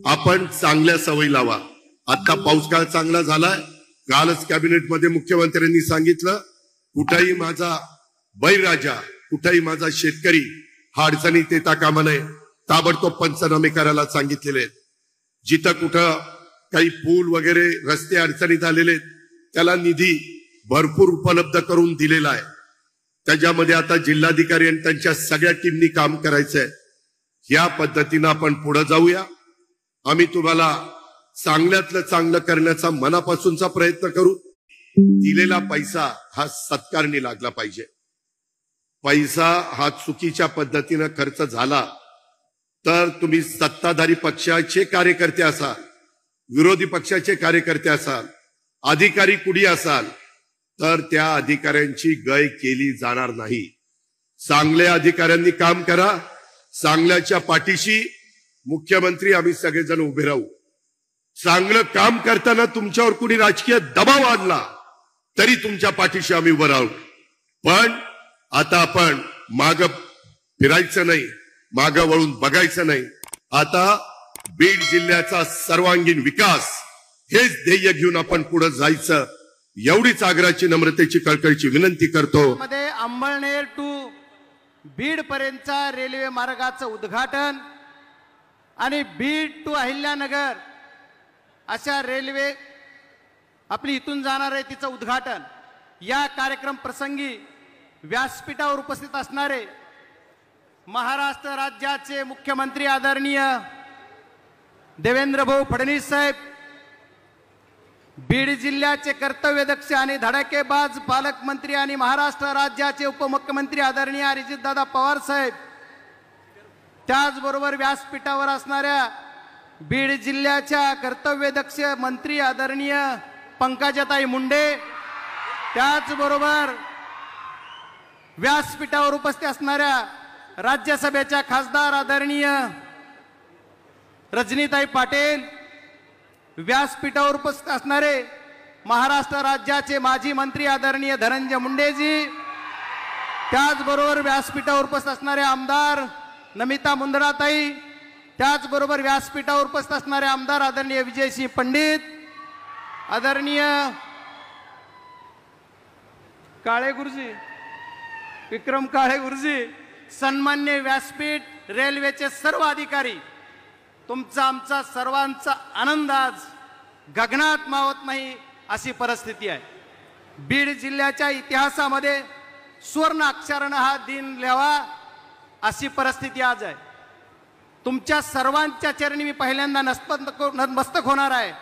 आपण चांगल्या सवयी लावा. आता पाऊस काळ चांगला झालाय. कालच कॅबिनेटमध्ये मुख्यमंत्र्यांनी सांगितलं, कुठेही माझा बैराजा, कुठेही माझा शेतकरी हा अडचणीत येता कामा नये. ताबडतोब पंचनामे करायला सांगितलेले आहेत. जिथं कुठं काही पूल वगैरे रस्ते अडचणीत आलेले आहेत त्याला निधी भरपूर उपलब्ध करून दिलेला आहे. त्याच्यामध्ये आता जिल्हाधिकारी आणि त्यांच्या सगळ्या टीमनी काम करायचंय. या पद्धतीनं आपण पुढे जाऊया. आम्ही तुम्हाला चांगल्यातलं चांगलं करण्याचा मनापासूनचा प्रयत्न करू. दिलेला पैसा हा सत्कारणी लागला पाहिजे. पैसा हा चुकीच्या पद्धतीनं खर्च झाला तर तुम्ही सत्ताधारी पक्षाचे कार्यकर्ते असाल, विरोधी पक्षाचे कार्यकर्ते असाल, अधिकारी कुणी असाल, तर त्या अधिकाऱ्यांची गय केली जाणार नाही. चांगल्या अधिकाऱ्यांनी काम करा. चांगल्याच्या पाठीशी मुख्यमंत्री आम्ही सगळेजण उभे राहू. चांगलं काम करताना तुमच्यावर कुणी राजकीय दबाव आणला तरी तुमच्या पाठीशी आम्ही उभं राहू. पण आता आपण माग फिरायचं नाही, माग वळून बघायचं नाही. आता बीड जिल्ह्याचा सर्वांगीण विकास हेच ध्येय घेऊन आपण पुढे जायचं, एवढीच आग्रहाची, नम्रतेची, कळकळीची विनंती करतो. मध्ये अंबळनेर टू बीड पर्यंतच्या रेल्वे मार्गाचं उद्घाटन आणि बीड टू अहिल्यानगर अशा रेल्वे आपली इथून जाणार आहे तिचं उद्घाटन या कार्यक्रम प्रसंगी व्यासपीठावर उपस्थित असणारे महाराष्ट्र राज्याचे मुख्यमंत्री आदरणीय देवेंद्र भाऊ फडणवीस साहेब, बीड जिल्ह्याचे कर्तव्यदक्ष आणि धडाकेबाज पालकमंत्री आणि महाराष्ट्र राज्याचे उपमुख्यमंत्री आदरणीय अजितदादा पवार साहेब, त्याचबरोबर व्यासपीठावर असणाऱ्या बीड जिल्ह्याच्या कर्तव्यदक्ष मंत्री आदरणीय पंकजाताई मुंडे, त्याचबरोबर व्यासपीठावर उपस्थित असणाऱ्या राज्यसभेच्या खासदार आदरणीय रजनीताई पाटील, व्यासपीठावर उपस्थित असणारे महाराष्ट्र राज्याचे माजी मंत्री आदरणीय धनंजय मुंडेजी, त्याचबरोबर व्यासपीठावर उपस्थित असणारे आमदार नमिता मुंदडाताई, त्याचबरोबर व्यासपीठावर उपस्थित असणारे आमदार आदरणीय विजयसिंह पंडित, आदरणीय काळे गुरुजी, विक्रम काळे गुरुजी, सन्मान्य व्यासपीठ, रेल्वेचे सर्व अधिकारी, तुमचा आमचा सर्वांचा आनंद आज गगनात मावत नाही अशी परिस्थिती आहे. बीड जिल्ह्याच्या इतिहासामध्ये सुवर्ण अक्षरानं हा दिन लिहावा अशी परिस्थिती आज आहे. तुमच्या सर्वांच्या चरणी मी पहिल्यांदा नतमस्तक होणार आहे.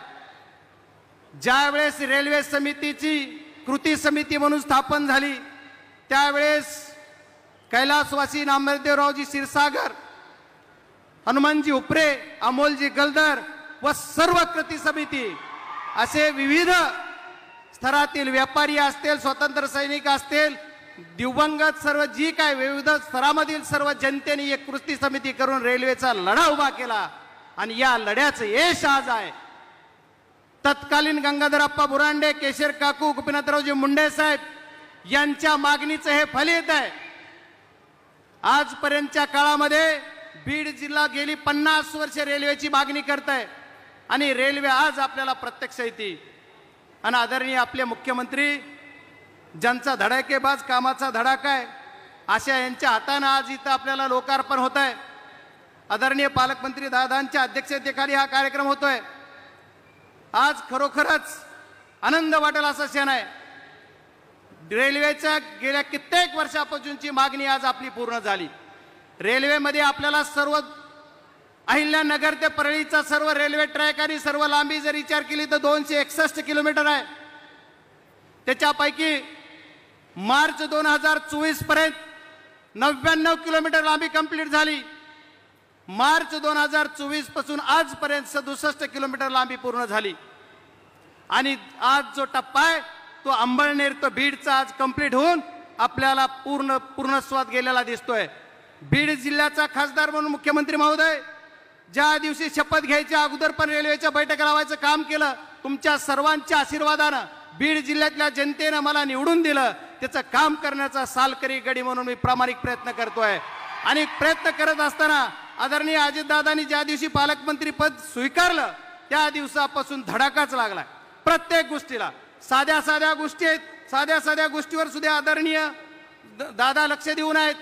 ज्यावेळेस रेल्वे समितीची कृती समिती म्हणून स्थापन झाली त्यावेळेस कैलासवासी नामदेवरावजी क्षीरसागर, हनुमानजी उपरे, अमोलजी गलदर व सर्व कृती समिती असे विविध स्तरातील व्यापारी असतील, स्वातंत्र्य सैनिक असतील, दिवंगत सर्व जी काय विविध स्तरामधील सर्व जनतेने एक कृती समिती करून रेल्वेचा लढा उभा केला आणि या लढ्याचं यश आज आहे. तत्कालीन गंगाधरप्पा बुरांडे, केशर काकू, गोपीनाथरावजी मुंडे साहेब यांच्या मागणीचं हे फलित आहे. आजपर्यंतच्या काळामध्ये बीड जिल्हा गेली 50 वर्ष रेल्वेची मागणी करत आहे आणि रेल्वे आज आपल्याला प्रत्यक्ष येते. आणि आदरणीय आपले मुख्यमंत्री ज्यांचा धडाकेबाज कामाचा धडाका आहे अशा यांच्या हाताने आज इथं आपल्याला लोकार्पण होत आहे. आदरणीय पालकमंत्री दादांच्या अध्यक्षतेखाली हा कार्यक्रम होतोय. आज खरोखरच आनंद वाटेल असा क्षण आहे. रेल्वेच्या गेल्या कित्येक वर्षापासूनची मागणी आज आपली पूर्ण झाली. रेल्वेमध्ये आपल्याला सर्व अहिल्यानगर ते परळीचा सर्व रेल्वे ट्रॅक आणि सर्व लांबी जर विचार केली तर 261 किलोमीटर आहे. त्याच्यापैकी मार्च 2024 पर्यंत 99 किलोमीटर लांबी कंप्लीट झाली. मार्च 2024 पासून आजपर्यंत 67 किलोमीटर लांबी पूर्ण झाली. आणि आज जो टप्पा आहे तो अंबळनेर तो बीडचा आज कंप्लीट होऊन आपल्याला पूर्णस्वाद गेलेला दिसतोय. बीड जिल्ह्याचा खासदार म्हणून मुख्यमंत्री महोदय ज्या दिवशी शपथ घ्यायच्या अगोदर पण रेल्वेच्या बैठका लावायचं काम केलं. तुमच्या सर्वांच्या आशीर्वादानं बीड जिल्ह्यातल्या जनतेनं मला निवडून दिलं. त्याचं काम करण्याचा सालकरी गडी म्हणून मी प्रामाणिक प्रयत्न करतोय. आणि प्रयत्न करत असताना आदरणीय अजितदादांनी ज्या दिवशी पालकमंत्री पद स्वीकारलं त्या दिवसापासून धडाकाच लागलाय प्रत्येक गोष्टीला. साध्या साध्या गोष्टीवर सुद्धा आदरणीय दादा लक्ष देऊन आहेत.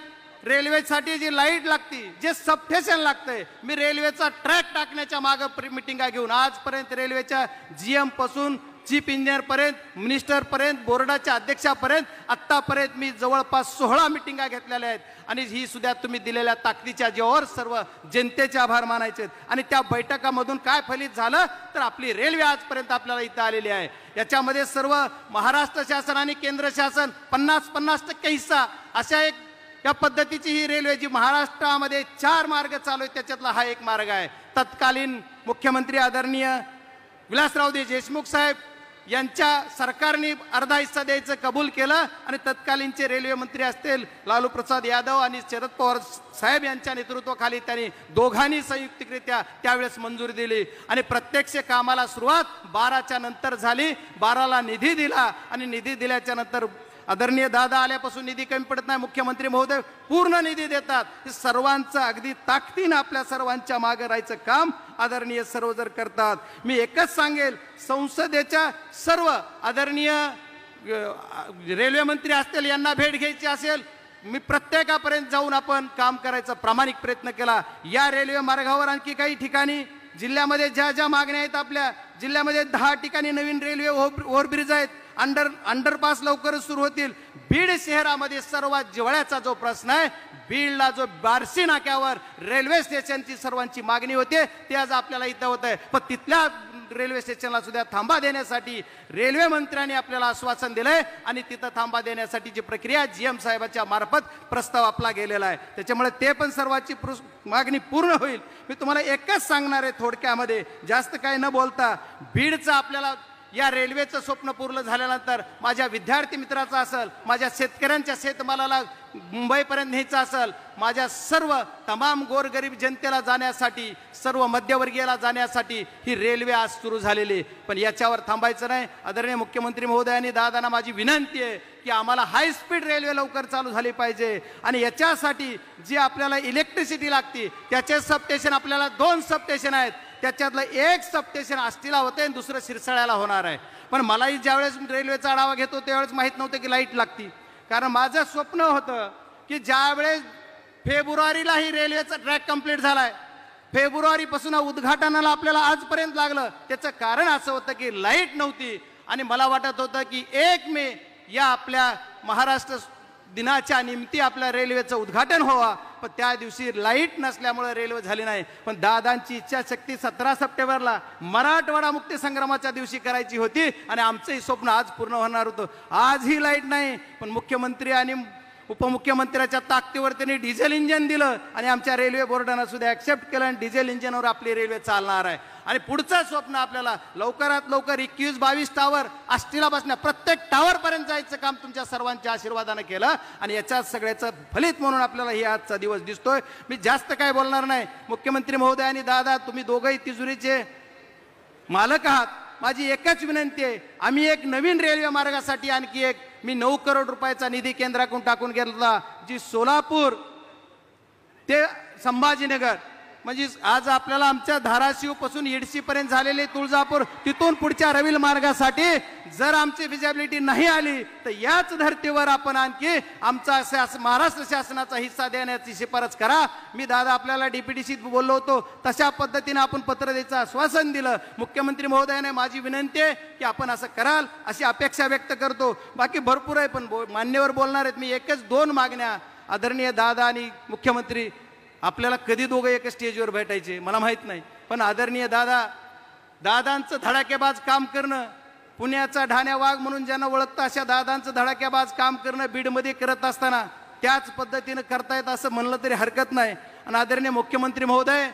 रेल्वेसाठी जी लाईट लागती, जे सबस्टेशन लागतंय, मी रेल्वेचा ट्रॅक टाकण्याच्या मागे मिटिंगा घेऊन आजपर्यंत रेल्वेच्या जीएम पासून चीफ इंजिनियर पर्यंत, मिनिस्टर पर्यंत, बोर्डाच्या अध्यक्षापर्यंत आत्तापर्यंत मी जवळपास 16 मिटिंगा घेतलेल्या आहेत. आणि ही सुद्धा तुम्ही दिलेल्या ताकदीच्या जीवावर सर्व जनतेचे आभार मानायचे. आणि त्या बैठकामधून काय फलित झालं तर आपली रेल्वे आजपर्यंत आपल्याला इथं आलेली आहे. याच्यामध्ये सर्व महाराष्ट्र शासन आणि केंद्र शासन 50-50% हिस्सा अशा एक या पद्धतीची ही रेल्वे जी महाराष्ट्रामध्ये 4 मार्ग चालू आहेत त्याच्यातला हा एक मार्ग आहे. तत्कालीन मुख्यमंत्री आदरणीय विलासराव देशमुख साहेब यांच्या सरकारने अर्धा हिस्सा द्यायचं कबूल केलं आणि तत्कालीनचे रेल्वे मंत्री असतील लालू प्रसाद यादव आणि शरद पवार साहेब यांच्या नेतृत्वाखाली त्यांनी दोघांनी संयुक्तरित्या त्यावेळेस मंजुरी दिली आणि प्रत्यक्ष कामाला सुरुवात 12च्या नंतर झाली. 12ला निधी दिला आणि निधी दिल्याच्या नंतर आदरणीय दादा आल्यापासून निधी कमी पडत नाही. मुख्यमंत्री महोदय पूर्ण निधी देतात. हे सर्वांचं अगदी ताकदीनं आपल्या सर्वांच्या मागे राहायचं काम आदरणीय सर्व जर करतात. मी एकच सांगेल, संसदेच्या सर्व आदरणीय रेल्वे मंत्री असतील यांना भेट घ्यायची असेल मी प्रत्येकापर्यंत जाऊन आपण काम करायचा प्रामाणिक प्रयत्न केला। या रेल्वे मार्गावर आणखी काही ठिकाणी जिल्ह्यामध्ये ज्या ज्या मागण्या आहेत, आपल्या जिल्ह्यामध्ये 10 ठिकाणी नवीन रेल्वे ओव्हरब्रिज आहेत, अंडरपास लवकरच सुरू होतील। बीड शहरामध्ये सर्वात जिव्हाळ्याचा जो प्रश्न आहे, बीडला जो बार्शी नाक्यावर रेल्वे स्टेशनची सर्वांची मागणी होते ते आज आपल्याला इथं होत आहे, पण तिथल्या रेल्वे स्टेशनला सुद्धा थांबा देण्यासाठी रेल्वे मंत्र्यांनी आपल्याला आश्वासन दिलंय आणि तिथं थांबा देण्यासाठीची प्रक्रिया GM साहेबांच्या मार्फत प्रस्ताव आपला गेलेला आहे। त्याच्यामुळे ते पण सर्वांची मागणी पूर्ण होईल। मी तुम्हाला एकच सांगणार आहे थोडक्यामध्ये, जास्त काही न बोलता, बीडचं आपल्याला या रेल्वेचं स्वप्न पूर्ण झाल्यानंतर माझ्या विद्यार्थी मित्राचं असेल, माझ्या शेतकऱ्यांच्या शेतमालाला मुंबईपर्यंत न्यायचं असेल, माझ्या सर्व तमाम गोरगरीब जनतेला जाण्यासाठी, सर्व मध्यवर्गीयाला जाण्यासाठी ही रेल्वे आज सुरू झालेली। पण याच्यावर थांबायचं नाही। आदरणीय मुख्यमंत्री महोदयांनी दादांना माझी विनंती आहे की आम्हाला हाय स्पीड रेल्वे लवकर चालू झाली पाहिजे आणि याच्यासाठी जी आपल्याला इलेक्ट्रिसिटी लागते त्याचे सबस्टेशन, आपल्याला 2 सबस्टेशन आहेत, त्याच्यातलं एक सबस्टेशन आष्टीला होते आणि दुसरं शिरसाळ्याला होणार आहे। पण मलाही ज्यावेळेस रेल्वेचा आढावा घेतो त्यावेळेस माहीत नव्हतं की लाईट लागती, कारण माझं स्वप्न होतं की ज्यावेळेस फेब्रुवारीला ही रेल्वेचा ट्रॅक कंप्लीट झालाय, फेब्रुवारीपासून उद्घाटनाला आपल्याला आजपर्यंत लागलं, त्याचं कारण असं होतं की लाईट नव्हती आणि मला वाटत होतं की 1 मे या आपल्या महाराष्ट्र दिनाच्या निमित्त आपल्या रेल्वेचं उद्घाटन व्हावं, पण त्या दिवशी लाईट नसल्यामुळे रेल्वे झाली नाही। पण दादांची इच्छाशक्ती 17 सप्टेंबरला मराठवाडा मुक्ती संग्रामाच्या दिवशी करायची होती आणि आमचंही स्वप्न आज पूर्ण होणार होतं। आजही लाईट नाही, पण मुख्यमंत्री आणि उपमुख्यमंत्र्याच्या ताकदीवर त्यांनी डिझेल इंजिन दिलं आणि आमच्या रेल्वे बोर्डानं सुद्धा ऍक्सेप्ट केलं आणि डिझेल इंजिनवर आपली रेल्वे चालणार आहे। आणि पुढचं स्वप्न आपल्याला लवकरात लवकर 21-22 टावर आष्टीला बसण्या, प्रत्येक टावर पर्यंत जायचं काम तुमच्या सर्वांच्या आशीर्वादानं केलं आणि याच्या सगळ्याचं फलित म्हणून आपल्याला ही आजचा दिवस दिसतोय। मी जास्त काय बोलणार नाही। मुख्यमंत्री महोदय आणि दादा, तुम्ही दोघंही तिजोरीचे मालक आहात। माझी एकच विनंती आहे, आम्ही एक नवीन रेल्वे मार्गासाठी आणखी एक मी 9 करोड रुपयाचा निधी केंद्राकडून टाकून घेतला, जी सोलापूर ते संभाजीनगर, म्हणजे आज आपल्याला आमच्या धाराशिव पासून येडशी पर्यंत झालेले तुळजापूर, तिथून पुढच्या रविल मार्गासाठी जर आमची फिजिबिलिटी नाही आली तर याच धर्तीवर आपण आणखी आमचा महाराष्ट्र शासनाचा हिस्सा देण्याची शिफारस करा। मी दादा आपल्याला DPTC बोललो होतो, तशा पद्धतीने आपण पत्र द्यायचं आश्वासन दिलं। मुख्यमंत्री महोदयाने माझी विनंती आहे की आपण असं कराल अशी अपेक्षा व्यक्त करतो। बाकी भरपूर आहे पण मान्यवर बोलणार आहेत। मी एकच 2 मागण्या, आदरणीय दादा आणि मुख्यमंत्री, आपल्याला कधी दोघं एका स्टेजवर भेटायचे मला माहित नाही, पण आदरणीय दादांचं धडाकेबाज काम करणं, पुण्याचा ढाण्या वाघ म्हणून ज्यांना ओळखतं अशा दादांचं धडाकेबाज काम करणं बीडमध्ये करत असताना त्याच पद्धतीनं करतायत असं म्हणलं तरी हरकत नाही। आणि आदरणीय मुख्यमंत्री महोदय,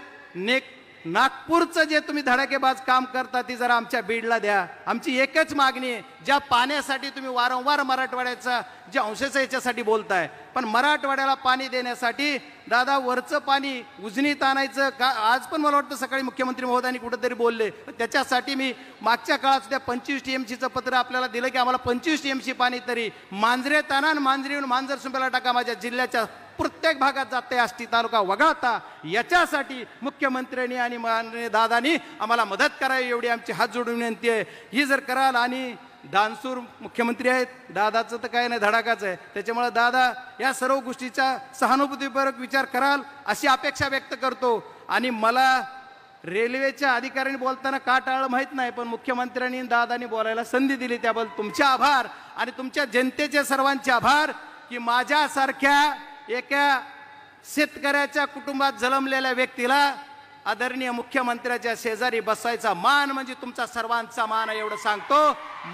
नागपूरचं जे तुम्ही धडाकेबाज काम करता ती जरा आमच्या बीडला द्या। आमची एकच मागणी आहे, ज्या पाण्यासाठी तुम्ही वारंवार मराठवाड्याचा जे अंशाचं याच्यासाठी बोलताय, पण मराठवाड्याला पाणी देण्यासाठी दादा वरचं पाणी उजनीत आणायचं का, आज पण मला वाटतं सकाळी मुख्यमंत्री महोदयांनी कुठेतरी बोलले, त्याच्यासाठी मी मागच्या काळात सुद्धा 25 TMCचं पत्र आपल्याला दिलं की आम्हाला 25 TMC पाणी तरी मांजरेत आणा आणि मांजरीहून मांजर सुंब्याला टाका, माझ्या जिल्ह्याच्या प्रत्येक भागात जाते आष्टी तालुका वगळता। याच्यासाठी मुख्यमंत्र्यांनी आणि माननीय दादांनी आम्हाला मदत करावी एवढी आमची हात जोडून विनंती आहे। ही जर कराल, आणि दानसूर मुख्यमंत्री आहेत, दादाचं तर काय नाही धडाकाच आहे, त्याच्यामुळे दादा या सर्व गोष्टीचा सहानुभूतीपूर्वक विचार कराल अशी अपेक्षा व्यक्त करतो। आणि मला रेल्वेच्या अधिकाऱ्यांनी बोलताना का टाळलं माहीत नाही, पण मुख्यमंत्र्यांनी दादांनी बोलायला संधी दिली त्याबद्दल तुमचे आभार आणि तुमच्या जनतेचे सर्वांचे आभार की माझ्यासारख्या एका शेतकऱ्याच्या कुटुंबात जन्मलेल्या व्यक्तीला आदरणीय मुख्यमंत्र्याच्या शेजारी बसायचा मान म्हणजे तुमचा सर्वांचा मान आहे एवढं सांगतो।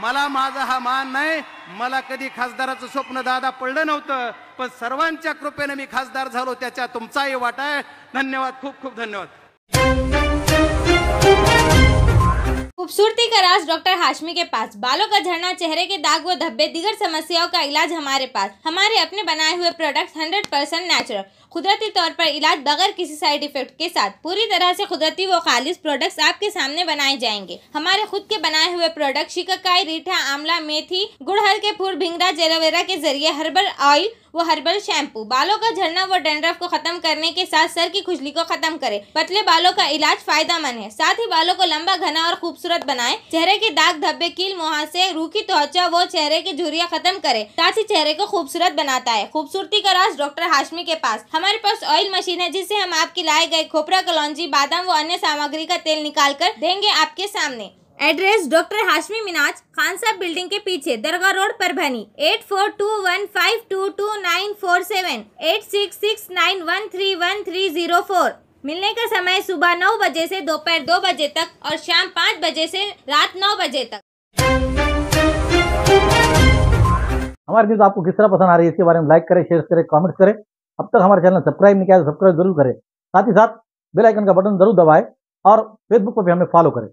मला माझा हा मान नाही, मला कधी खासदाराचं स्वप्न दादा पडलं नव्हतं, पण सर्वांच्या कृपेने मी खासदार झालो, त्याच्या तुमचाही वाटा आहे। धन्यवाद, खूप खूप धन्यवाद। खूबसूरती का राज डॉक्टर हाशमी के पास, बालों का झड़ना, चेहरे के दाग व धब्बे, दीगर समस्याओं का इलाज हमारे पास। हमारे अपने बनाए हुए प्रोडक्ट्स 100% नेचुरल कुदरती तौर पर इलाज बगैर किसी साइड इफेक्ट के साथ पूरी तरह से कुदरती व खालिश प्रोडक्ट्स आपके सामने बनाए जाएंगे। हमारे खुद के बनाए हुए प्रोडक्ट शिकाकाई, रीठा, आंवला, मेथी, गुड़हल के फूल, भिंगराज, एलोवेरा के जरिए हर्बल ऑयल वो हर्बल शैम्पू बालों का झड़ना व डैंड्रफ को खत्म करने के साथ सर की खुजली को खत्म करे। पतले बालों का इलाज फायदेमंद है, साथ ही बालों को लंबा, घना और खूबसूरत बनाए। चेहरे के दाग धब्बे, कील, मुहासे, रूखी त्वचा वो चेहरे की झुर्रियां खत्म करे, साथ ही चेहरे को खूबसूरत बनाता है। खूबसूरती का राज डॉक्टर हाशमी के पास। हमारे पास ऑयल मशीन है जिससे हम आपके लाए गए खोपरा, कलौंजी, बादाम व अन्य सामग्री का तेल निकाल कर देंगे आपके सामने। एड्रेस डॉक्टर हाशमी मिनाज, खान साहब बिल्डिंग के पीछे, दरगाह रोड, परभनी। 8421522947 8669131304। मिलने का समय सुबह 9 बजे से दोपहर 2 बजे तक और शाम 5 बजे से रात 9 बजे तक। हमारी न्यूज आपको किस तरह पसंद आ रही है इसके बारे में लाइक करें, शेयर करें, कमेंट्स करें। अब तक हमारे चैनल सब्सक्राइब नहीं किया तो सब्सक्राइब जरूर करें, साथ ही साथ बेल आइकन का बटन जरूर दबाएं और फेसबुक पर भी हमें फॉलो करें।